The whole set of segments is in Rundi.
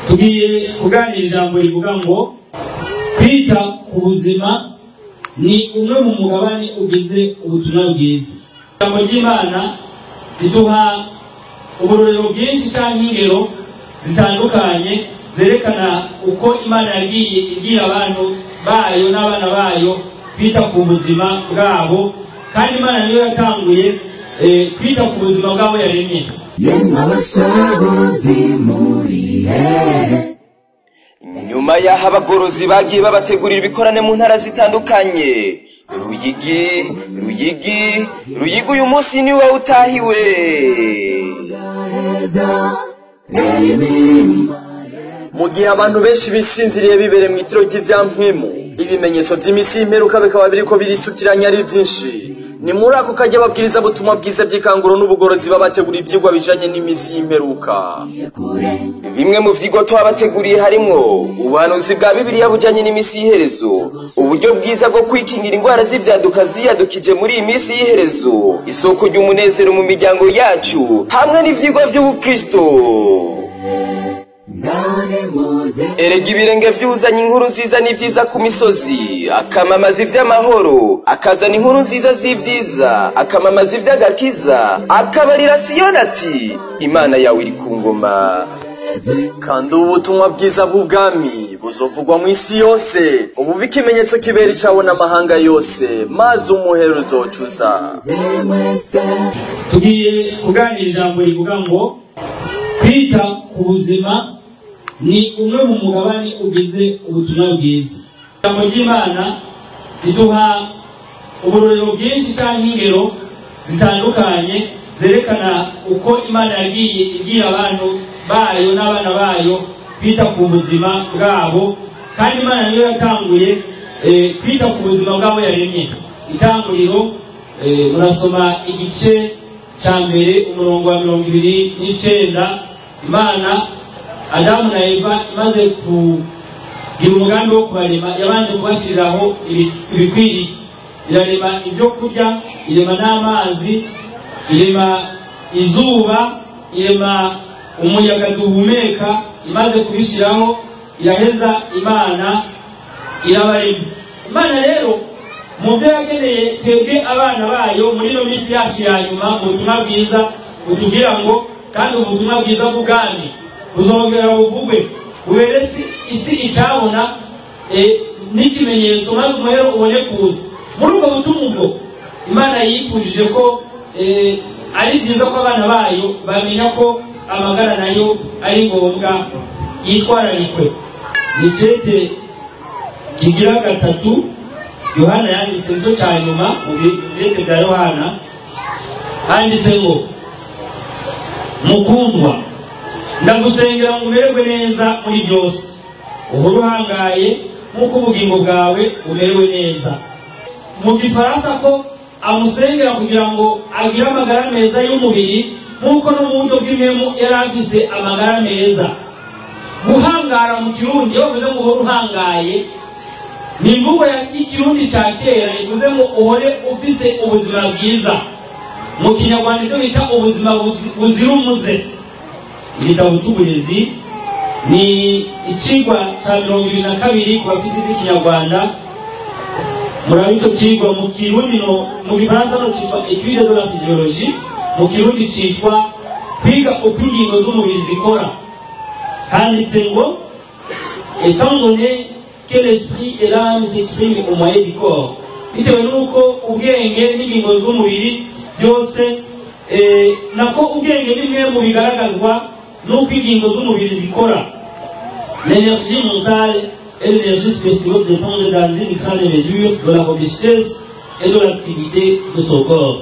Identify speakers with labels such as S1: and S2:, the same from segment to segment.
S1: tugiye kuganira ijambo rivuga ngo kwita ku buzima ni umwe mu mugabane ugize ubutumwa bwiza. Ijambo ry'Imana riduha uburorero bwinshi cyangwa ingero zitandukanye zerekana uko Imana yagiye ibwira abantu bayo n'abana bayo kwita ku buzima bwabo, kandi Imana niyo yatanguye kwita ku buzima bwabo yaremye.
S2: Nyuma y'aho abagorozi bagiye babategurira ibikorane mu ntara zitandukanye, Ruyigi uyu munsi niwe utahiwe. Mu gihe abantu benshi bisinziriye bibere mu itiro ry'ivyampwemu, ibimenyetso vy'imisi y'imperuka bikaba biriko birisukiranya ari vyinshi. Ni muri ako kajya babwiriza butumwa bwiza by'ikanguro n'ubugorozi babategura ivyigwa bijanye n'imisi y'imperuka. Bimwe mu vyigwa twabateguriye harimwo ubuhanuzi bwa Bibiliya bujanye n'imisi y'iherezo, uburyo bwiza bwo kwikingira indwara z'ivyaduka ziyadukije muri iyi misi y'iherezo, isoko ry'umunezero mu miryango yacu, hamwe n'ivyigwa vy'ubukristo. Erega ibirenge vyuzanye inkuru nziza n'ivyiza ku misozi, akamamaza ivy'amahoro, akazana inkuru nziza z'ivyiza, akamamaza ivy'agakiza, akabarira Siyoni ati Imana yawe iri ku ngoma. Kandi ubutumwa bwiza bw'ubwami buzovugwa mu isi yose, ubu ikimenyetso kibera icabona amahanga yose, maze umuhero uzocuza.
S1: Tugiye kuganira ijambo rivuga ngo kwita ku buzima ni umwe mu mugabane ugize ubutumwa bwiza. Ijambo ry'Imana riduha uburorero bwinshi cyangwa ingero zitandukanye zerekana uko Imana yagiye ibwira abantu bayo n'abana bayo kwita ku buzima bwabo, kandi Imana niyo yatanguye kwita ku buzima bwabo yaremye. Itanguriro murasoma igice cya mbere umurongo wa 29. Imana Adamu na Eva imaze kugira umugambi wo kubarema, yabanje kubashiriraho ibikwiriye. Irarema ibyo kurya, irema n'amazi, irema izuba, irema umuyaga duhumeka. Imaze kubishiraho iraheza Imana irabarema. Imana rero mu byo yageneye twebwe abana bayo muri no misi yacu ya nyuma, mu butumwa bwiza butubwira ngo kandi ubutumwa bwiza bw'ubwami buzongera buvugwe ubere isi icabona n'ikimenyetso, maze umuhero ubone kuza. Muri ubwo butumwa ubwo Imana yifujije ko ari byiza ko abana bayo bamenya ko amagara nayo ari ngombwa yitwararikwe. Ni cete kigira 3 Yohana yanditse cyo cya nyuma mu byete bya Yohana, handitse ngo mukundwa, ndagusengera ngo umererwe neza muri byose, uhore uhangaye nk'uko ubugingo bwawe bumerewe neza. Mu gifaransa ko amusengera kugira ngo agire amagara meza y'umubiri, nk'uko no mu buryo bw'impemu yari afise amagara meza. Guhangara mu Kirundi iyo bivuze ngo uhore uhangaye ni imvugo y'ikirundi cya kera ivuze ngo uhore ufise ubuzima bwiza. Mu Kinyarwanda icyo bita ubuzima buzira umuze. Igitabo cy'uburezi ni icigwa cya 22 ku bafise ikinyarwanda. Muri icyo cigwa mu Kirundi no mu Gifaransa no cyitwa étude de la physiologie, mu Kirundi cyitwa kwiga uko ingingo z'umubiri zikora. Handitse ngo étant donné que l'esprit et l'âme s'expriment au moyen du corps, bitewe n'uko ubwenge n'ingingo z'umubiri byose nako ubwenge nimwe mu bigaragazwa n'uko ingingo z'umubiri zikora. L'énergie mentale et l'énergie spécifique dépendent dans une grande mesure de la robustesse et de l'activité de son corps.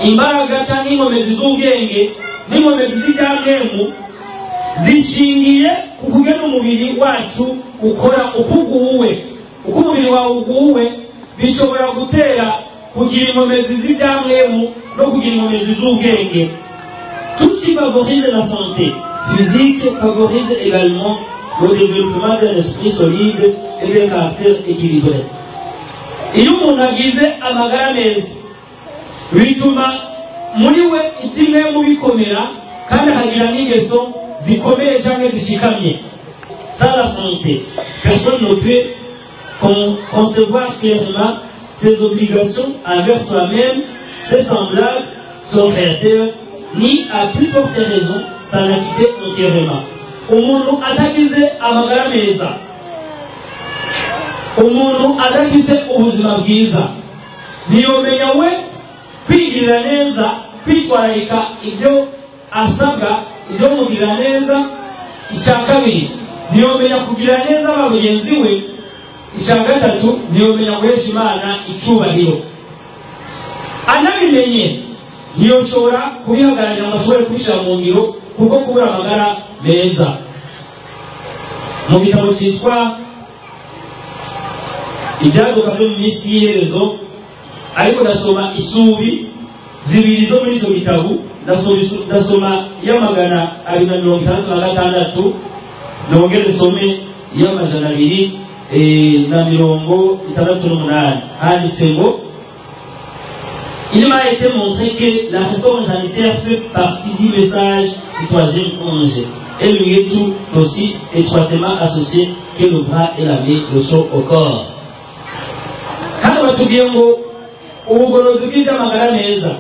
S1: Imbaraga cyangwa inkomezi z'ubwenge n'inkomezi z'ibyamwemu zishingiye ku kugena umubiri wacu ukora ukuguwe. Uko umubiri wawe uguwe bishobora gutera kugira inkomezi z'ibyamwemu no kugira inkomezi z'ubwenge. Tout ce qui favorise la santé physique favorise également le développement d'un esprit solide et d'un caractère équilibré. Iyo umuntu agize amagara meza bituma muri we itimwe mu bikomera, kandi akagira n'ingeso zikomeye cyangwa zishikamye. Sans la santé, personne ne peut concevoir clairement ses obligations envers soi-même, ses semblables, son créateur, ni à plus forte raison s'en acquitter entièrement. Umuntu atagize amagara meza, umuntu atagize ubuzima bwiza, ntiyomenya we kwigirira neza, kwitwararika ibyo asabwa, ibyo mugirira neza. Icya kabiri, ntiyomenya kugira neza abagenzi we. Icya gatatu, ntiyomenya guhesha Imana icyubahiro. Anabimenye ntiyoshobora kubihagararira ngo ashobore kubishyira mu ngiro kubwo kubura amagara meza. Mu gitabo cyitwa Ibyaduka byo mu minsi y'iherezo, ariko ndasoma isubi zibiri zo muri icyo gitabo. Ndasoma y'amagana 266, nongere nsome y'amajana 268. Handitse ngo il m'a été montré que la réforme sanitaire fait partie du message du troisième ange, et lui est tout aussi étroitement associé que le bras et la main le sont au corps. Hano batubwiye ngo ubugorozi bw'iby'amagara meza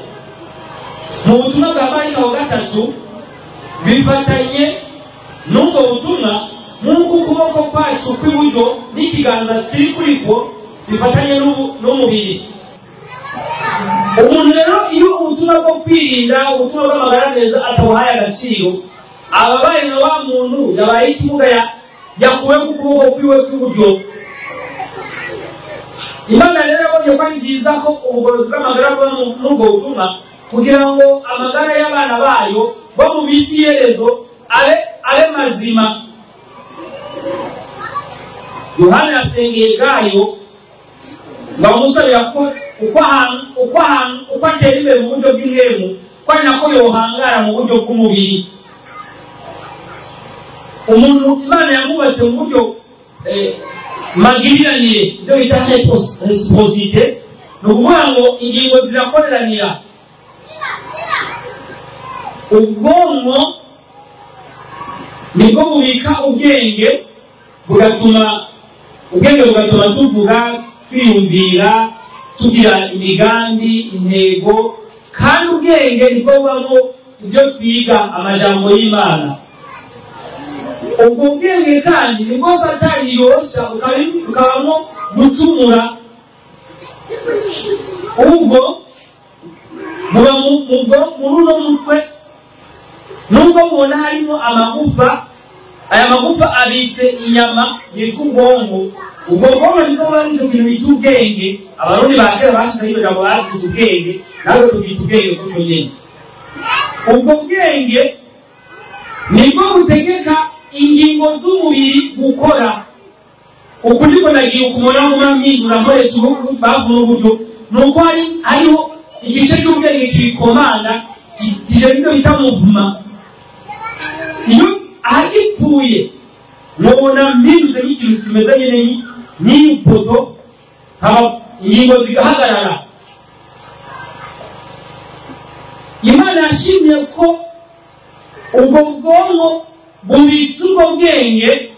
S1: mu butumwa bwa marayika wa gatatu bifatanye n'ubwo butumwa, nk'uko ukuboko kwacu kw'iburyo n'ikiganza kiri kuri ko bifatanye n'umubiri. Umuntu rero iyo ubutumwa bwo kwirinda, ubutumwa bw'amagara meza atabuhaye agaciro, ababaye na wa muntu yabaye ikibuga yakuwe ku kuboko kwiwe kw'iburyo. Imana rero yabonye ko ari byiza ko ubugorozi bw'amagara bwo n'ubwo butumwa kugira ngo amagara y'abana bayo bo mu minsi y'iherezo abe mazima. Yohana yasengeye Gayo ngo amusabira ko uko atera imbere mu buryo bw'imwemu, ko ari nako yohangara mu buryo bw'umubiri. Umuntu Imana yamubatse mu buryo magiriranire, ibyo bita reciprocité, ni ukuvuga ngo ingingo zirakoreranira. Ubwonko nibwo bubika ubwenge, bugatuma tuvuga, twiyumvira, tugira imigambi, intego, kandi ubwenge nibwo bubamo ibyo twiga, amajambo y'Imana. Ubwo bwenge kandi nibwo Satani yorosha bukabamo gucumura. Ubwo muba muri uno mutwe, nubwo mubona harimo amagufa, aya magufa abitse inyama yitwa ubwonko. Ubwo bwonko nibwo buba nicyo kintu bita ubwenge. Abarundi ba kera bashizeho ibyo jambo bagize ubwenge, natwe tubwita ubwenge kuko nyine. Ubwo bwenge nibwo butegeka ingingo z'umubiri gukora. Uku niko nagiye ukumona mu mpindura nkoresha bavu n'uburyo, nuko hariho igice cy'ubwenge kikomanda kije bito bita muvuma. Iyo agipfuye nubona mpinduze nk'ikintu kimeze nyine n'ipoto, ingingo zigahagarara. Imana yashimye ko ubwo bwonko bubitse ubwo bwenge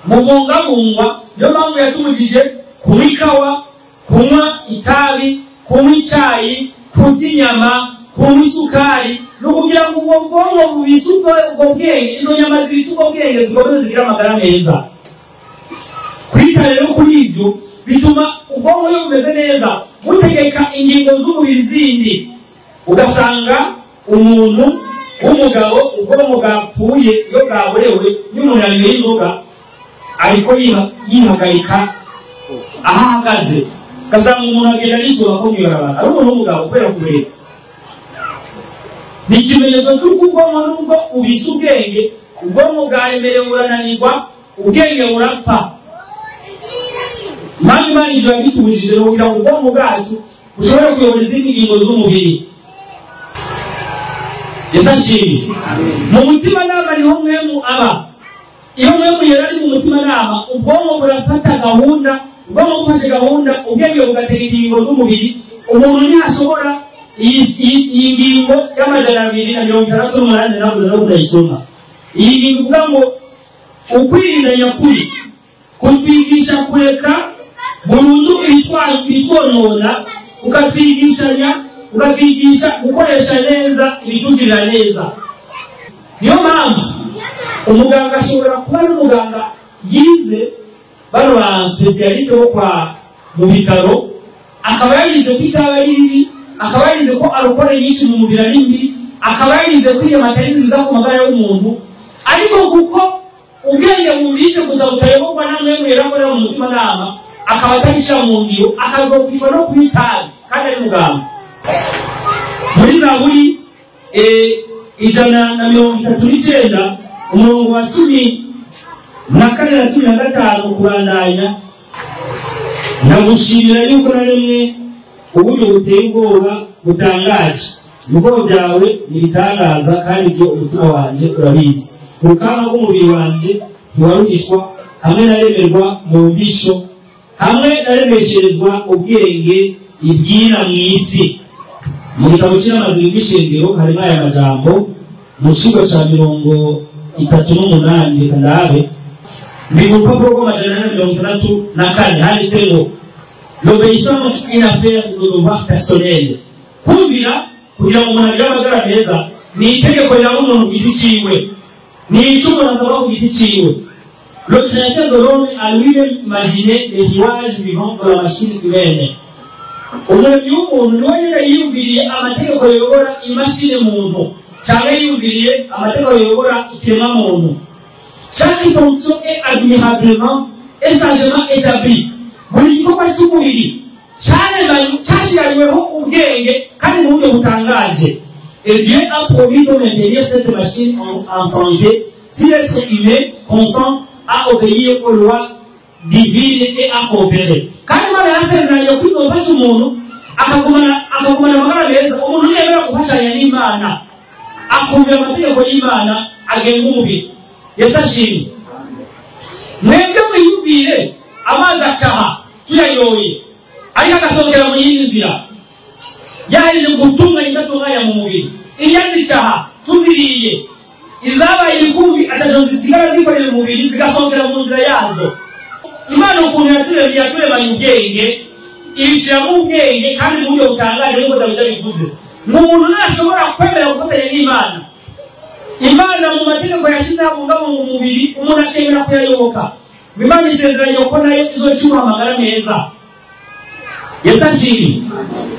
S1: bubungabungwa. Niyo mpamvu yatumujije kunywa ikawa, kunywa itabi, kunywa icyayi, kurya inyama, kunywa isukari, no kugira ngo ubwo bwonko bubitse ubwo bwenge, izo nyama zibitse ubwo bwenge zikomeze zigire amagara meza. Kwita rero kuri ibyo bituma ubwonko iyo bumeze neza butegeka ingingo z'umubiri zindi. Ugasanga umuntu w'umugabo ubwonko bwapfuye iyo bwaborewe n'umuntu yanyoye inzoga, ariko yihagarika aho ahagaze. Ugasanga umuntu agenda n'izuba ko mw'ibarabara ari umuntu w'umugabo kubera kureba. Ni ikimenyetso cy'uko ubwonko nubwo ubitse ubwenge, ubwonko bwaremerewe burananirwa, ubwenge burapfa. Impamvu Imana ibyo yabitubujije ni kugira ngo ubwonko bwacu bushobore kuyobora izindi ngingo z'umubiri. Yesashimye. Mu mutimanama niho mwemu aba. Iyo mwemu yari ari mu mutimanama, ubwonko burafata gahunda, ubwonko bufashe gahunda, ubwenge bugategeka ingingo z'umubiri. Umuntu ntashobora iyi ngingo y'amajana 268 navuze no kuyisoma. iyi bivuga ngo ukwirinda nyakuri kutwigisha kureka burundu ibitwonona, ukatwigisha gukoresha neza ibitugirira neza. Niyo mpamvu umuganga ashobora kuba ari umuganga yize bano ba specialiste bo kwa mu bitaro, akaba yarize ko itaba ari bibi, akaba yarize ko arukore nyinshi mu mubiri ari mbi, akaba yarize ko iyo matari nziza ku magara y'umuntu, ariko kuko ubwenge bumubitse gusa butayoborwa namwe mwerakorera mu mutima nama, akaba atabishyira mu ngiro, akazokwicwa no kwitabi kandi ari muganga. Muri Zaburi 139 umurongo wa 10 na 4 na 15 kurandanya, ndagushimira yuko naremwe uburyo buteye ubwoba butangaje, ibikorwa byawe nibitangaza kandi ibyo umutima wanje urabizi. Urukamba rw'umubiri wanje ntiwarukishwa, hamwe naremerwa mu mbisho, hamwe naremesherezwa ubwenge ibwina mu isi. Mu gitabo cy'amazi y'ishengero harimo aya majambo mu kigo cya 38 reka ndabe ni mu rupapuro rw'amajana 64 handitse ngo l'obéissance est une affaire de devoir personnel. Kumvira kugira ngo umuntu agire amagara meza ni itegeko rya umuntu ku giti ciwe, ni icyo nasaba ku giti ciwe. Le créateur de l'homme a lui-même imaginé les rouages vivants de la machine humaine. Umuntu y'umuntu niwe nyine yiyumviriye amategeko yobora imashini muntu, cyangwa yiyumviriye amategeko yobora ikiremwa muntu. Chaque fonction est admirablement et sagement établie. Buri gikorwa cy'umubiri cyashyiriweho ubwenge kandi mu buryo butangaje. Et Dieu a promis de maintenir cette machine en santé si l'être humain consent à obéir aux lois divines et à coopérer. Kandi Imana yarasezeranye ko izofasha umuntu akagumana amagara meza. Umuntu yemera gufashanya n'Imana, akumvira amategeko y'Imana agenga umubiri. Yesu ashimwe. Mwebwe mwiyumvire amazi acaha tuyayoye, ariko agasohokera mu yindi nzira, yaje gutunganya idatunganya mu mubiri. Inyanzi icaha tuziriye, izabaye ibikumbi atajo zisigara zikorera mu mubiri zigasohokera mu nzira yazo. Imana ukuntu yaturemanye ubwenge, ibishyira mu bwenge kandi mu buryo butangaje nk'uko Dawidi bivuze. Umuntu ntashobora kwemera gufatanya n'Imana. Imana mu mategeko yashyizeho abungabunga mu mubiri, umuntu akemera kuyayoboka. Imana isezeranye ko nayo izocura amagara meza. Yesu ashimwe.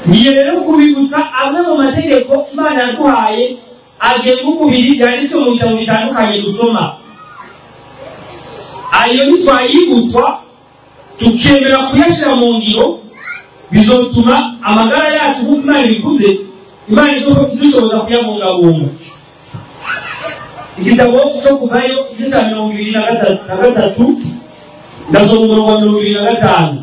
S1: Ngiye rero kubibutsa amwe mu mategeko Imana yaduhaye agenga umubiri yanditswe mu bitabo bitandukanye dusoma. Ayo nitwayibutswa tukemera kuyashyira mu ngiro, bizotuma amagara yacu nk'uko Imana bivuze, Imana idushoboza kuyabungabunga. Igitabo cyo kuvayo igice cya 23 ndasoma umurongo wa 25.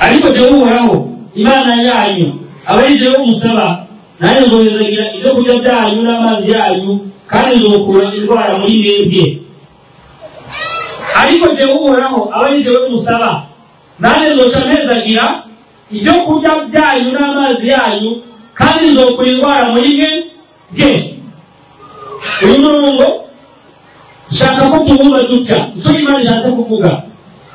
S1: Ariko jewe Uhoraho Imana yanyu abari jewe umusaba, nanjye nzohezagira ibyo kurya byanyu n'amazi yanyu, kandi nzokura indwara muri mwebwe. Ariko jewe Uhoraho abari jewe umusaba, nanjye nzoca mpezagira ibyo kurya byanyu n'amazi yanyu, kandi nzokura indwara muri mwebwe. Uyu murongo shaka ko tubumva dutya icyo Imana ishatse kuvuga.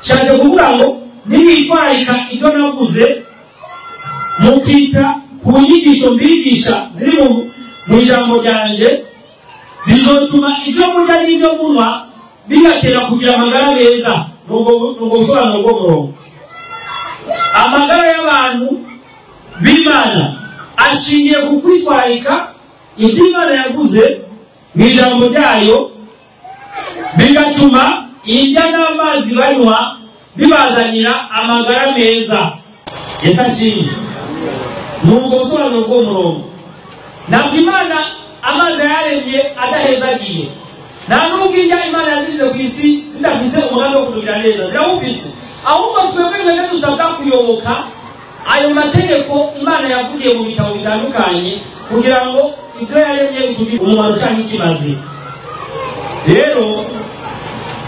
S1: Shatse kuvuga ngo nimwitwarika ibyo navuze, mukita ku nyigisho mbigisha ziri mu ijambo ryanje, bizotuma ibyo murya n'ibyo munywa bigatera kugira amagara meza. Nubwo busobanuro bw'umurongo. Amagara y'abantu b'Imana ashingiye ku kwitwarika ibyo Imana yavuze mu ijambo ryayo, bigatuma indya n'amazi banywa bibazanira amagara meza. Yesu ashimwe. Nubwo busobanuro bw'umurongo. Ntabwo Imana amazi yaremye adahezagiye. Nta nubwo indya Imana yazishyize ku isi zidafise umugambi wo kutugira neza, zirawufise. Ahubwo twebwe twebwe dusabwa kuyoboka ayo mategeko Imana yavugiye mu bitabo bitandukanye, kugira ngo ibyo yaremye bitugire umumaro cyangwa ikimazi. Rero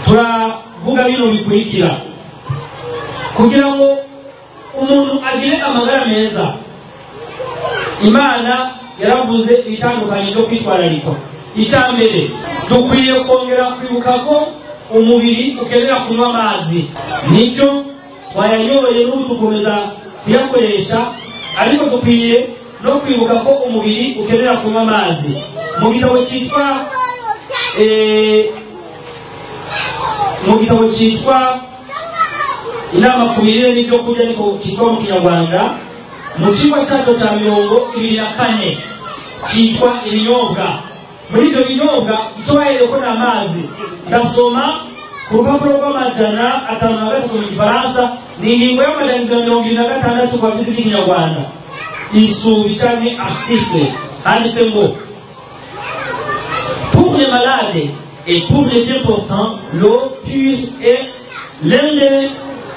S1: turavuga bino bikurikira kugira ngo umuntu agire amagara meza. Imana yaravuze ibitandukanye byo kwitwararika. Icyambere dukwiye kongera kwibuka ko umubiri ukenera kunywa amazi. Nicyo twayanyoye n'ubu dukomeza kuyakoresha, ariko dukwiye no kwibuka ko umubiri ukenera kunywa amazi. Mu gitabo cyitwa inama ku mirire n'ibyo kurya niko cyitwa mu Kinyarwanda, mu kigo cyacu cya 24 cyitwa ibinyobwa. Muri ibyo binyobwa icyo bahereye ko ni amazi. Ndasoma ku rupapuro rw'amajana 53 mu Gifaransa, ni ingingo y'amajana 26 kwa visi by'Ikinyarwanda. Isubi cyane article handitse ngo pour les malades et pour les bien portants, l'eau pure est l'un des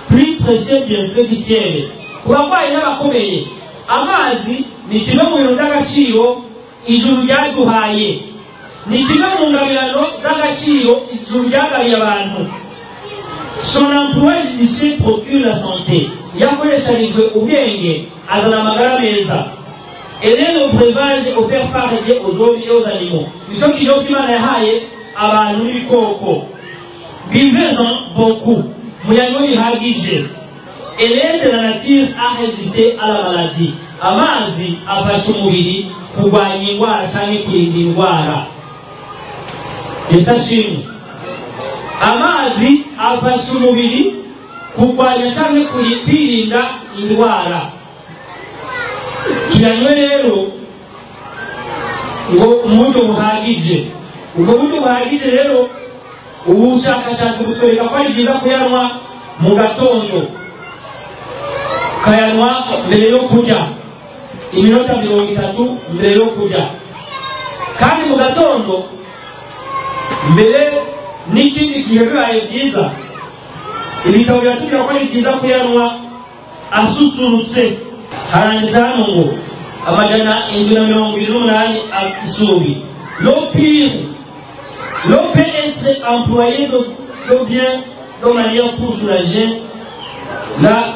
S1: plus précieux bienfaits du ciel. Kubabaye n'abakomeye, amazi ni kimwe mu bintu by'agaciro ijuru ryaduhaye, ni kimwe mu ngabirano z'agaciro ijuru ryagabiye abantu. Son emploi judicieux procure la santé. Yakoreshanijwe ubwenge azana amagara meza. Elle est le breuvage offert par Dieu aux hommes et aux animaux. Nicyo kinyobwa Imana yahaye abantu n'ibikoko. Buvez-en beaucoup, muyanywe bihagije. Elle aide la nature à résister à la maladie. Amazi afasha umubiri kurwanya indwara cyangwa kurinda indwara. Yesashimwe. Amazi afasha umubiri kurwanya cyangwa kwirinda indwara. Tuyanywe rero ngo uburyo buhagije. Ubwo buryo buhagije rero ubushakashatsi butwereka ko ari byiza kuyanywa mu gatondo, kayanywa mbere yo kurya, iminota 30 mbere yo kurya. Kandi mu gatondo mbere n'ikindi gihe bibaye byiza, ibitabo biratubwira ko ari byiza kuyanywa asusurutse. Haranditse hano ngo amajana 28 isubi. L'eau peut être employée de manière pour soulager la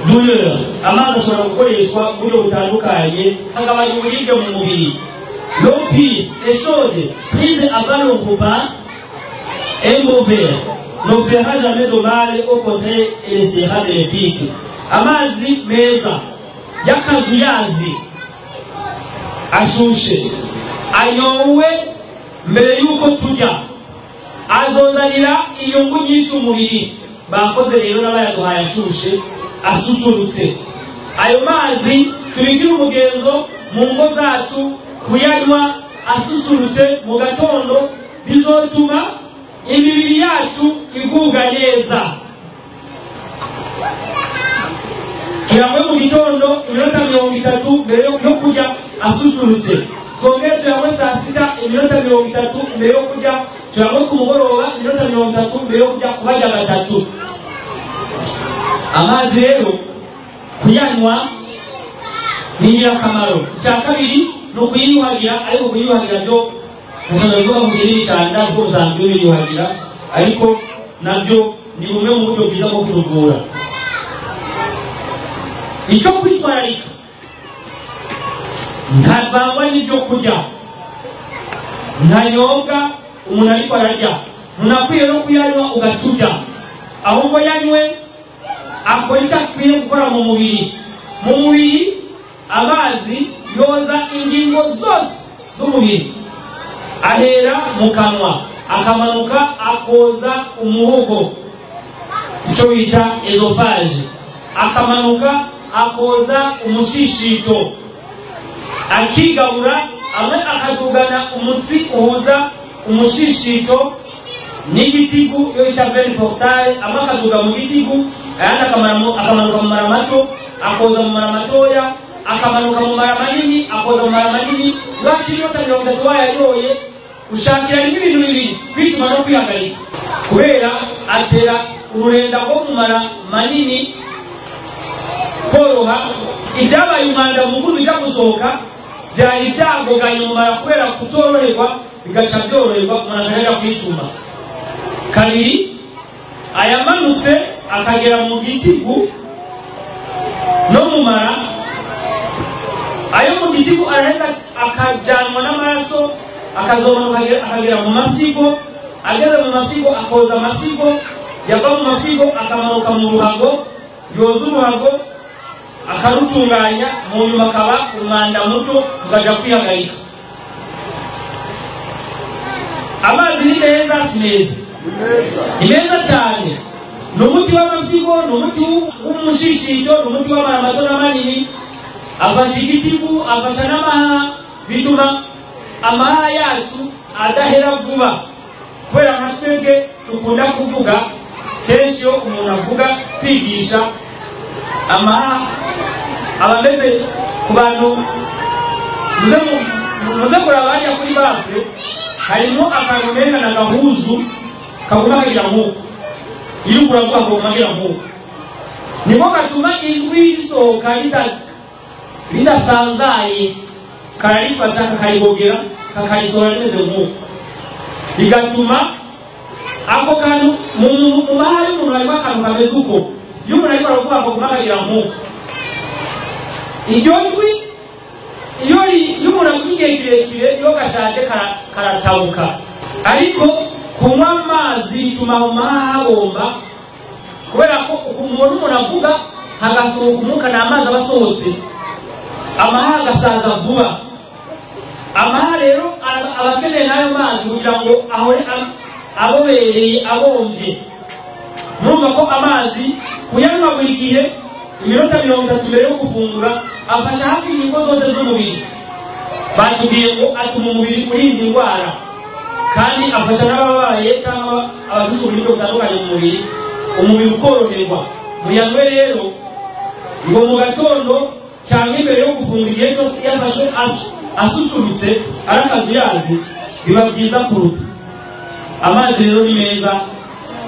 S1: douleur. Amazi ashobora gukoreshwa mu buryo butandukanye akagabanya uburibwe mu mubiri. L'eau pure et chaude prise avant le repas est mauvaise, ne fera jamais de mal, au contraire elle sera bénéfique. Amazi meza y'akazuyazi ashushe anyowe mbere yuko tujya azozanira inyungu nyinshi umubiri. Bakoze rero n'abayaduhaye ashushe asusurutse. Ayo mazi tubigira umugenzo mu ngo zacu kuyanywa asusurutse mu gatondo, bizotuma imibiri yacu igubwa neza. Tuyanywe mu gitondo iminota 30 mbere yo kurya asusurutse. Twongere tuyanywe saa 6 iminota 30 mbere yo kurya. Tuyanywe ku mugoroba iminota 30 mbere yo kurya kubarya gatatu. Amazi rero kuyanywa ni ingirakamaro. Icya kabiri no kuyiyuhagira, ariko kuyiyuhagira byo ushobora kugira cyane ko usanzwe biyuhagira, ariko nabyo ni bumwe mu buryo bwiza bwo kutuvura. Icyo kwitwararika ntabangwa n'ibyo kurya, ntanyobwa umuntu ariko ararya. Ntunakwiye no kuyanywa ugacuja, ahubwo yanywe akora icyo akwiye gukora mu mubiri. Mu mubiri amazi yoza ingingo zose z'umubiri. Ahera mu kanwa akamanuka akoza umuhogo, icyo bita esophage, akamanuka akoza umushishito, akigabura amwe akadugana umutsi uhuza umushishito n'igitigu yo bita veine portale, amwe akaduga mu gitigu, ayandi akamanuka mu mara mato akoza mu mara matoya, akamanuka mu mara manini akoza mu mara manini. Bwacu iminota 30 wayayoye ushakira n'ibintu bibiri kwituma no kwihagarika, kubera atera ururenda rwo mu mara manini koroha. Ibyabaye umwanda mukuru bijya gusohoka byari byagoganye mu mara kubera kutoroherwa, bigaca byoroherwa umuntu akareka kwituma. Kabiri, ayamanutse akagera mu gitigu no mu mara, ayo mu gitigu araheza akajyanwa n'amaraso akazomanuka akagera mu mafyigo, ageze mu mafyigo akoza amafyigo, yava mu mafyigo akamanuka mu ruhago, yoza uruhago akarutunganya, mu nyuma akaba umwanda muto tukaja kwihagarika. Amazi ni meza si meza? Ni meza cyane. Ni umuti w'amafyigo, ni umuti w'umushishito, ni umuti w'amara mato n'amanini, afasha igitigu, afasha n'amaha, bituma amaha yacu adahera vuba. Kubera nka twebwe dukunda kuvuga kenshi, iyo umuntu avuga kwigisha amaha abameze ku bantu muze kurabanya kuri bafre, harimo akantu mena na gahuzu kaguma kagira nk'uko iyo uravuga ngo umagira nk'uko, niko gatuma ijwi risohoka ridasanzaye, kararifata kakarigogera kakarisohora rimeze nk'uko, bigatuma ako kantu mu mahari umuntu harimo akantu kameze uko, iyo umuntu ariko aravuga ngo kaguma kagira nk'uko, iryo jwi iyo umuntu avuga igihe kirekire iyo gashaje karatabuka. Ariko kunywa amazi bituma mu maha habomba, kubera ko umuntu avuga hagasohoka umwuka n'amazi aba asohotse, amaha agasaza vuba. Amaha rero aba akeneye n'ayo mazi kugira ngo ahore abobereye abombye. Murumva ko amazi kuyanywa buri gihe iminota 30 mbere yo gufungura afasha hafi ingingo zose z'umubiri. Batubwiye ngo atuma umubiri urinda indwara, kandi afasha n'ababaye cyangwa abagize uburyo butandukanye mu mubiri, umubiri ukoroherwa. Muyanywe rero ngo mu gatondo cyangwa imbere yo gufungura, igihe cyose yafashe asusurutse arakazuyazi, biba byiza kuruta. Amazi rero ni meza,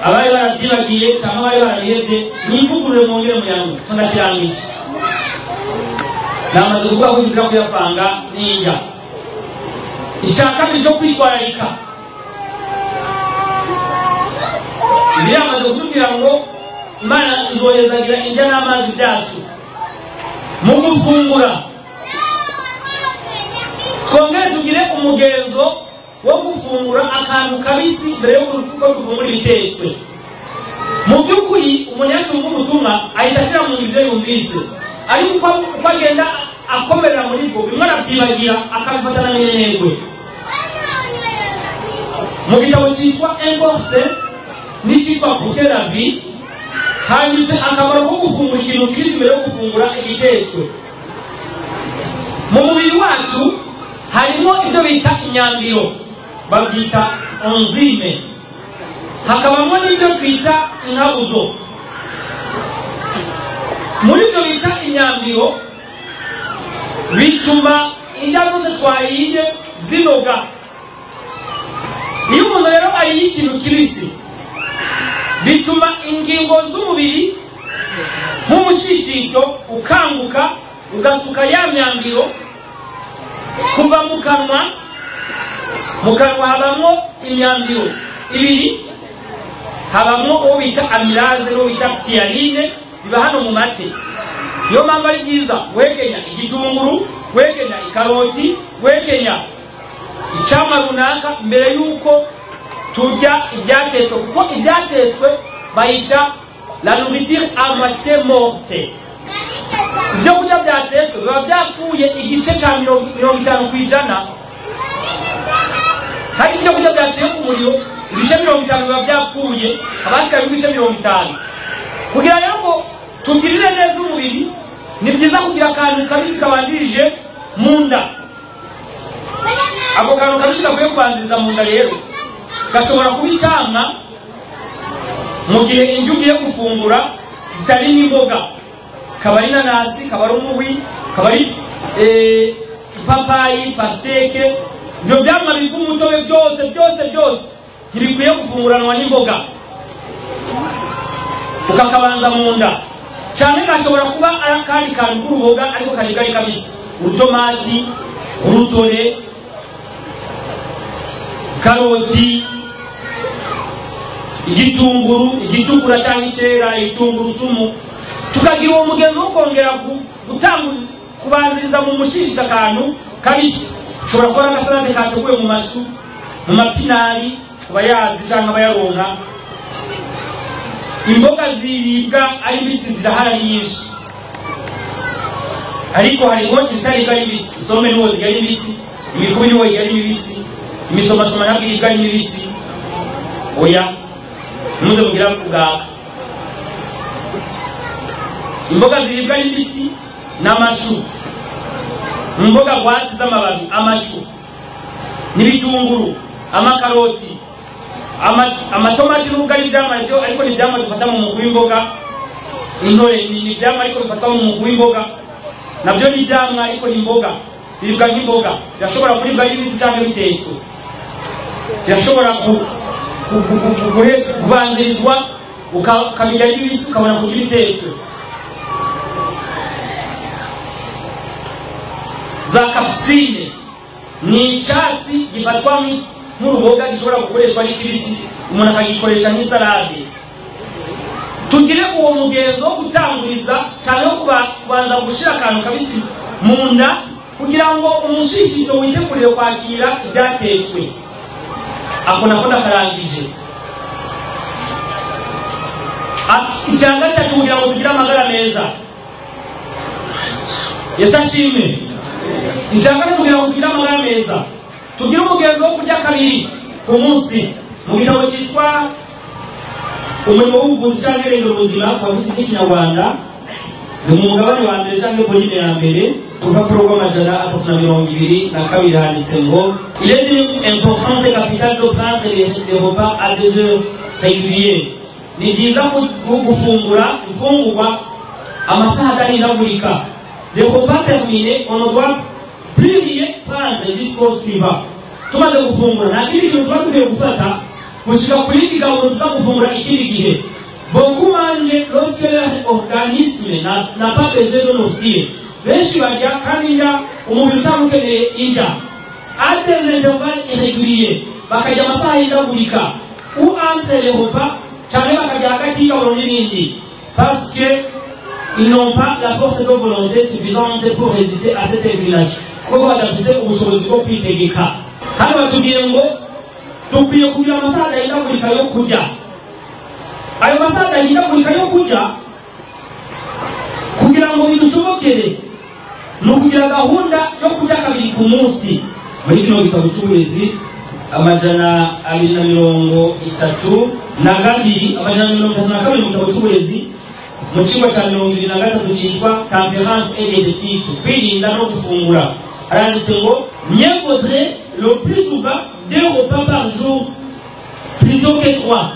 S1: abari barabyibagiye cyangwa abari barabihebye mwivugurure mwongere muyanywe. Cyo ndakirangije, namaze kuvuga ko inzira kuyapanga n'injya. Ishaka cyo kwitwararika, ibi yamaze kutubwira ngo Imana izohezagira indya n'amazi byacu mu gufungura. Twongere tugire umugenzo wo gufungura akantu kabisi mbere yo gufungura ibitetswe. Mu by'ukuri umuntu yacunga ubutumwa ahita ashyira mu ibyo yumvise, ariko uko agenda akomerera muri bwo bimwe arabyibagira akabifatana n'intego. Mu gitabo cyitwa Engorse n'icyitwa Pour la vie handitse akamaro ko gufungura ikintu kibisi mbere yo gufungura igitetswe. Mu mubiri wacu harimo ibyo bita imyambiro, babyita enzyme, hakabamo n'ibyo twita inkabuzo. Muri ibyo bita imyambiro bituma indya zose twariye zinoga. Iyo umuntu rero ariye ikintu kibisi bituma ingingo z'umubiri nk'umushishito ukanguka, ugasuka ya myambiro kuva mu kanwa. Mu kanwa habamo imyambiro ibiri, habamo uwo bita amylase n'uwo bita ptyaline, biba hano mu mate. Niyo mpamvu ari byiza wekenya igitunguru, wekenya ikaroti, wekenya icyamwa runaka mbere y'uko turya ibyatetswe, kuko ibyatetswe bayita la nourriture à moitié morte. Ibyo kurya byatetswe biba byapfuye igice cya 50%. Hari ibyo kurya byaciye ku muriro ibice 50 biba byapfuye, abasigaye ibice 50. Kugira rero ngo tugirire neza umubiri, ni byiza kugira akantu kabisi kabandirije mu nda. Ako kantu kabisi kakwiye kubanziriza mu nda rero gashobora kuba icyamwa mu gihe indyo ugiye gufungura zitari n'imboga, kaba ari inanasi, kaba ari umuhwi, kaba ari ipapayi, pasteke. Ibyo byamwa biva umutobe byose ntibikwiye gufunguranwa n'imboga, ukakabanza mu nda. Cyane gashobora kuba ari akandi kantu k'uruboga ariko kari kabisi, urutomati, urutore, karoti, igitunguru, igitukura cyangwa icyera, itungurusumu. Tukagira uwo mugenzo wo kongera kubanziriza mu mushishita akantu kabisi. ushobora gukora agasalade kateguwe mu mashu mu mapinari abayazi cyangwa abayaronka. Imboga ziribwa ari mbisi zirahari nyinshi, ariko hari inkoki zitaribwa ari mbisi. Isombe niwo zirya ari mbisi, imikubi niwo zirya ari mibisi, imisomasoma ntabwo iribwa ari mibisi. Oya, muze mugira kugaka. Imboga ziribwa ari mbisi n'amashu, imboga rwatsi z'amababi, amashu n'ibitunguru, amakaroti, amatomati n'ubwo ari ivyamwa byo, ariko ni ivyamwa dufata mu mugwi w'imboga. Intore ni ivyamwa ariko bifatwa mu mugwi w'imboga, nabyo ni ivyamwa ariko ni imboga, biribwa nk'imboga. Birashobora kuribwa ari bibisi cyangwa bitetswe, birashobora kubanzirizwa ukabirya ari bibisi ukabona kurya bitetswe. Za kapusine ni icyatsi gifatwa nk'uruboga gishobora gukoreshwa ari kibisi, umuntu akagikoresha nk'isalade. Tugire uwo mugenzo wo gutanguriza cyane wo kubanza gushira akantu kabisi mu nda kugira ngo umushishito witegurire kwakira ibyatetswe. Ako nako ndakarangije. Icyanga gatatu kugira ngo tugire amagara meza. Yesu ashimwe. Icyanga gatatu kugira ngo tugire amagara meza, tugire umugenzo wo kurya kabiri ku munsi. Mu gitabo cyitwa umurimo w'ubuvuzi cyangwa irengero ubuzima kwa bisi bw'ikinyarwanda, ni mu mugabane wa mbere cyangwa volume ya mbere, ku rupapuro rw'amajana 322 handitse ngo il est d'une importance capitale de prendre les repas à 2 heures réguliers. Ni byiza gufungura ifungurwa amasaha adahindagurika. Les repas terminés, on ne doit plus rien prendre jusqu'au suivant. Tumaze gufungura nta kindi kintu tuba tugiye gufata gushika kuri igaburo tuza gufungura ikindi gihe. Beaucoup mangent lorsque leur organisme n'a pas besoin de nourriture. Benshi barya kandi indya umubiri utamukeneye indya à des intervalles irréguliers, bakarya amasaha y'indagurika ou entre les repas cyane bakarya hagati y'igaburo n'irindi, parce que ils n'ont pas la force de volonté suffisante pour résister à cette inclination. Kuko badafise ubushobozi bwo kwitegeka. Hano batubwiye ngo dukwiye kugira amasaha y'indagurika yo kurya. Ayo masaha y'indagurika yo kurya kugira ngo bidushobokere ni ukugira gahunda yo kurya kabiri ku munsi. Muri kino gitabo cy'uburezi amajana 232 amajana 32 mu gitabo cy'uburezi mu kigo cya 23 cyitwa tempérance et diététique, kwirinda no gufungura, aranditse ngo mieux vaudrait le plus souvent 2 repas par jour plutôt que 3.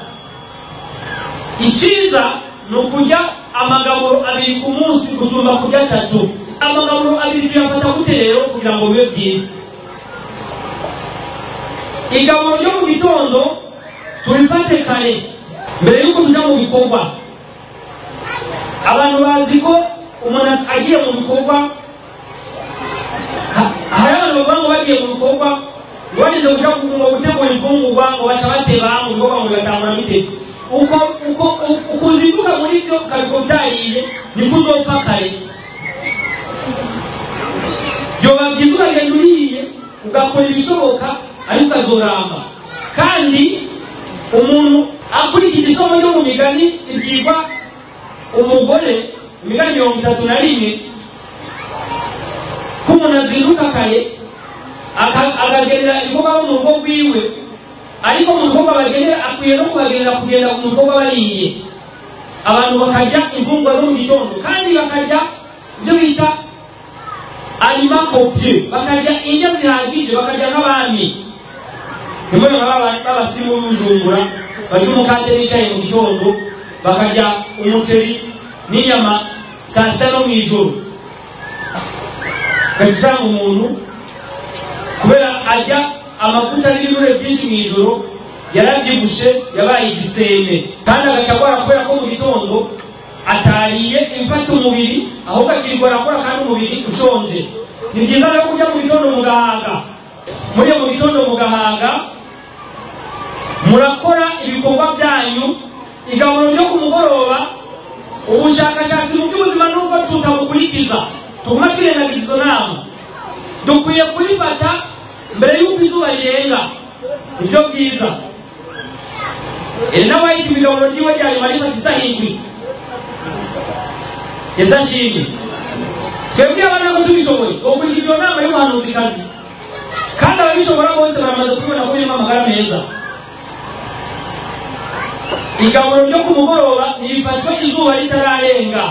S1: Ikiza no kurya amagaburo abiri ku munsi gusumba kurya 3. Amagaburo abiri tuyafata gute rero kugira ngo bibe byiza? Igaburo ryo mu gitondo turifate kare mbere yuko tuja mu bikorwa. Abantu bazi ko umuntu agiye mu bikorwa, hari abantu bavuga ngo bagiye mu bikorwa bageze kuja gutegura ifungurwa ngo baca bateba mu bikorwa ngo bigatangura bitetse. Uko uzinduka muri byo ukabiko byahiye niko uzopfa kare. Byoba byiza uragenda uriye ugakora ibishoboka ariko ukazoramba. Kandi umuntu akurikije isomo ryo mu migani ibyigwa umugore imigani 31 ko umuntu azinduka kare akagendera imboga mu rugo rwiwe, ariko mu rugo bagendera akwiye no kubagendera kugenda mu rugo bariye. Abantu bakarya imfungwa zo mu gitondo kandi bakarya ibyo bita aliment complet, bakarya indya zihagije, bakarya n'abami. Nimwe babasimu b'Ubujumbura barya umukate bicaye mu gitondo, bakarya umuceri n'inyama saa sita no mu ijoro. Usanga umuntu kubera arya amavuta n'ibinure byinshi mu ijoro yarabyibushe yabaye igiseme, kandi agacagwara kubera ko mu gitondo atariye imfata umubiri ahubwo akirwa arakora kandi umubiri ushonje. Ni byiza rero kurya mu gitondo mugahaga. Muri mu gitondo mugahaga murakora ibikorwa byanyu. Igaburo ryo ku mugoroba ubushakashatsi mu by'ubuzima n'ubwo tutabukurikiza tuguma twirengagiza izo nama, dukwiye kurifata mbere y'uko izuba rirenga nibyo bwiza. N'abayita imigaburo ry'iwe ryari marifata isaha indwi. Yesu ashimwe. Twebwe abana ko tubishoboye ukurikije iyo nama y'umuhanuzi kazi, kandi ababishobora bose baramaze kubibona ko birimo amagara meza. Igaburo ryo ku mugoroba nirifatwa izuba ritararenga.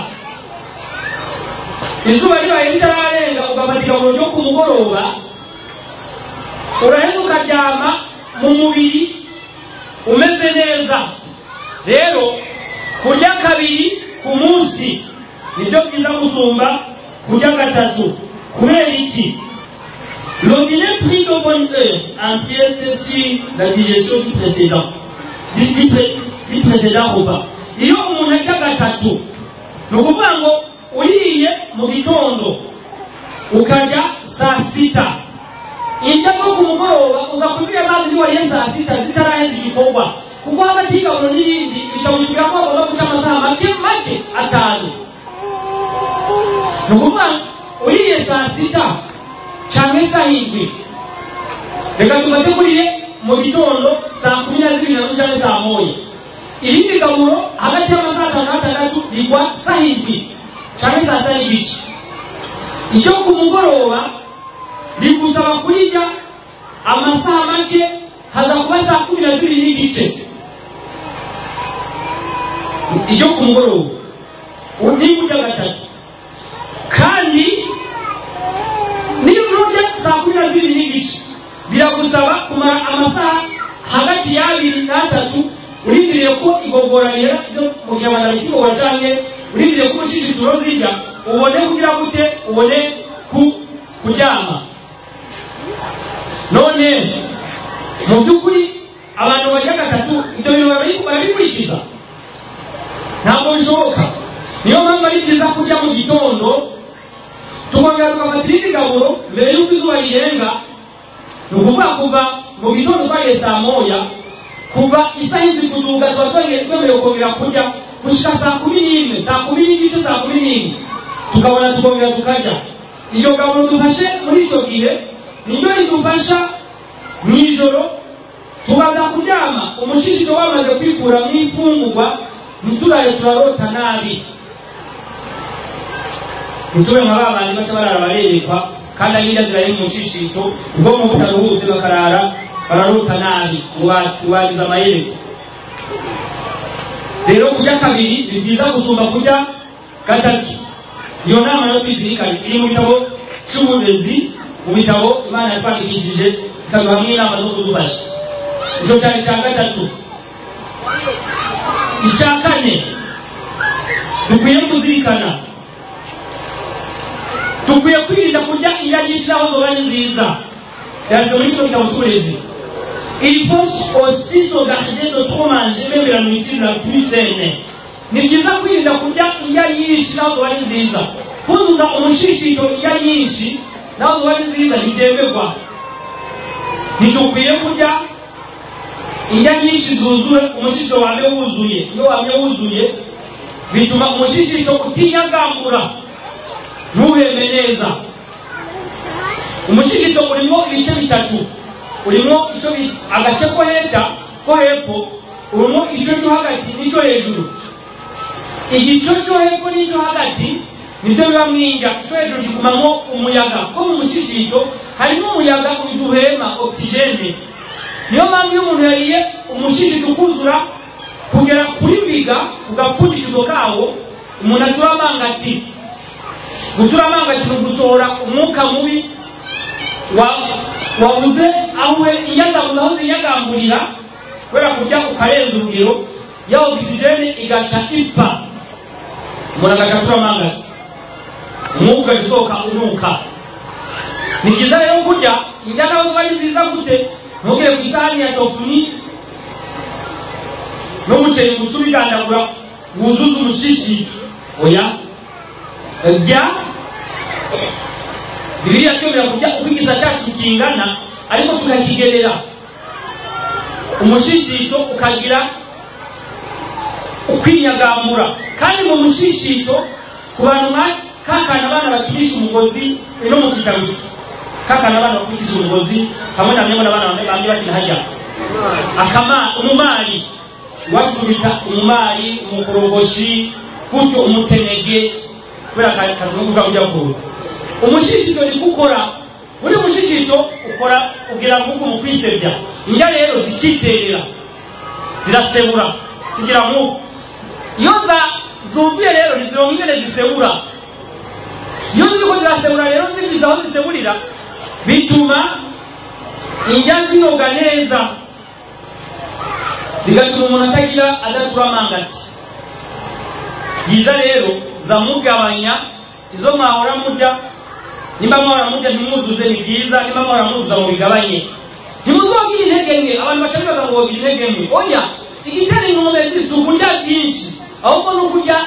S1: Izuba ribaye ritararenga ugafata igaburo ryo ku mugoroba, uraheza ukaryama mu mubiri umeze neza. Rero kurya kabiri ku munsi nibyo byiza gusumba kurya gatatu. Kubera iki? Le dîner pris de bonne heure empiète sur la digestion du précédent repas. Iyo umuntu arya gatatu, ni ukuvuga ngo uriye mu gitondo ukarya saa sita, indya zo ku mugoroba uza kuzirya amazi niwariye saa sita zitaraheza igikorwa, kuko hagati y'igaburo n'irindi bikabujijwe ko bagomba guca amasaha make atanu. Ni ukuvuga uriye saa sita cyangwa isaha indwi, reka tufate kuriye mu gitondo saa 12 cyangwa saa 1, irindi gaburo hagati y'amasaha 5 rigwa saa indwi cyangwa saa 6 n'igice. Iyo ku mugoroba rigusaba kurirya amasaha make, haza kuba saa 12 n'igice. Iyo ku mugoroba ni kurya gatatu, kandi niyo urya saa 12 n'igice biragusaba kumara amasaha hagati y'abiri n'atatu urindiriye ko igogora rero mu Kinyarwanda bikigogora canke urindiriye ko umushishito urozirya ubone kugira gute, ubone kuryama. None mu by'ukuri abantu barya gatatu ibyo bintu barabikurikiza? Ntabwo bishoboka. Niyo mpamvu ari byiza kurya mu gitondo, tukongera tugafata irindi gaburo mbere y'uko izuba rirenga. Ni ukuvuga kuva mu gitondo twariye saa 1, kuva isaha indwi kuduga tuba twemerewe kongera kurya gushika saa 11, saa 10 n'igice, saa 11 tukabona tukongera tukarya. Iyo gaburo dufashe muri icyo gihe niyo idufasha mu ijoro tukaza kuryama umushishito wamaze kwikura mu ifungurwa, ntituraye turarota nabi. Nitube mwabana baca barara barerekwa, kandi n'inda ziraye mu mushishito ubwo mu butaruhutse bararota nabi, ubagiza amayereko. Rero kurya kabiri ni byiza gusumba kurya gatatu. Iyo nama yo kwizirikana iri mu bitabo cy'uburezi, mu bitabo Imana yatwandikishije ikaduha hamwe inama zo kudufasha. Icyo cyane cya gatatu. Icya kane dukwiye kuzirikana, dukwiye kwirinda kurya indya nyinshi aho zoba ari nziza. Byanditse muri kino gitabo cy'uburezi. Il faut aussi se garder de trop manger même la nourriture la plus saine. Ni byiza kwirinda kurya indya nyinshi aho zoba ari nziza. Kuzuza umushishito indya nyinshi naho zoba ari nziza ntibyemerwa. Ntidukwiye kurya indya nyinshi zuzuye umushishito wawe wuzuye. Iyo wawe wuzuye bituma umushishito utinyagambura, ntuheme neza. Umushishito urimo ibice bitatu. Urimo icyo agace ko hepfo, urimo icyo cyo hagati n'icyo hejuru. Igice cyo hepfo n'icyo hagati nibyo biba mwinga. Icyo hejuru gigumamo umuyaga, ko mu mushishito harimo umuyaga uduhema, oxygene. Niyo mpamvu iyo umuntu yariye umushishito ukuzura kugera kuri biga ugapfundikizo kawo, umuntu atura amangati. Gutura amangati ni gusohora umwuka mubi wabuze aho iyazabuze aho zinyagamburira, kubera kurya ukarenza urugero, ya oxygene igaca ipfa, umuntu agaca atura amangati, umwuka usohoka unuka. Ni byiza rero kurya indya naho ziba ari nziza gute, ntugire ku isahani ya tofuni n'umuceri mucu bigandagura wuzuza umushishi. Oya, rya Bibiliya twemera kurya uko igiza cyacu kingana, ariko tukakigerera. Umushishito ukagira ukwinyagambura, kandi mu mushishito ku bantu kakana abana bakinisha umugozi no mu kitabu, kakana abana bakurikiza umugozi hamwe na mwe n'abana bamwe bakina hajya umumari washubita umumari umukorogoshi gutyo umutenege kubera kazungu kujya kuru umushishito ni gukora uri mushishito ukora ugira ngo mu kwisebya inja rero zikiterera zirasebura kugira ngo iyo zuvuye rero nizironka ingene zisebura iyo ziko zirasebura rero zibiza aho ziseburira bituma inja zinoga neza bigatuma umuntu atagira adatura amangati byiza rero zamugabanya izo mwahora murya nimba mwahora murya ntimuzuze ni byiza nimba mwahora muzuza mu bigabanye ntimuzogira intege nke abantu baca bibaza ngo bogira intege nke oya igitera inkombe z'isuku ndya byinshi ahubwo ni ukurya